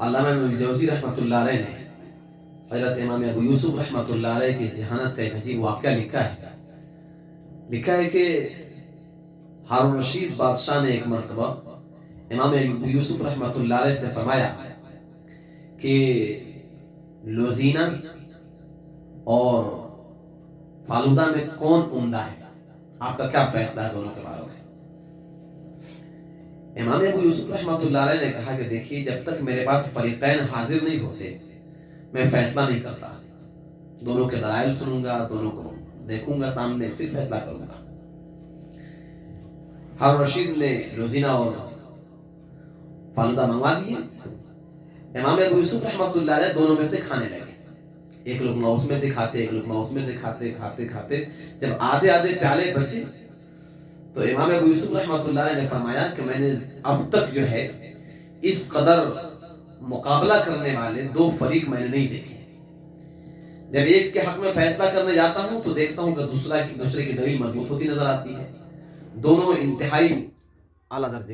علامہ ابن جوزی رحمۃ اللہ علیہ نے حضرت امام ابو یوسف رحمۃ اللہ علیہ کی ذہانت کا ایک عجیب واقعہ لکھا ہے کہ ہارون رشید بادشاہ نے ایک مرتبہ امام ابو یوسف رحمۃ اللہ علیہ سے فرمایا کہ لوزینہ اور فالودہ میں کون عمدہ ہے، آپ کا کیا فیصلہ ہے دونوں کے بارے میں؟ امام ابو یوسف رحمۃ اللہ علیہ نے کہا کہ دیکھیے، جب تک میرے پاس فریقین حاضر نہیں ہوتے میں فیصلہ نہیں کرتا، دونوں کے دلائل سنوں گا، دونوں کو دیکھوں گا سامنے، پھر فیصلہ کروں گا۔ ہارون رشید نے لوزینہ اور فالودہ منگوا دیے۔ امام ابو یوسف رحمۃ اللہ علیہ دونوں میں سے کھانے لگے، ایک لقمہ اس میں سے کھاتے، ایک لقمہ اس میں سے کھاتے جب آدھے پیالے بچے تو امام ابو یوسف رحمۃ اللہ علیہ نے فرمایا کہ میں نے اب تک جو ہے اس قدر مقابلہ کرنے والے دو فریق میں نے نہیں دیکھے۔ جب ایک کے حق میں فیصلہ کرنے جاتا ہوں تو دیکھتا ہوں کہ دوسرے کی دلیل مضبوط ہوتی نظر آتی ہے، دونوں انتہائی اعلیٰ درجے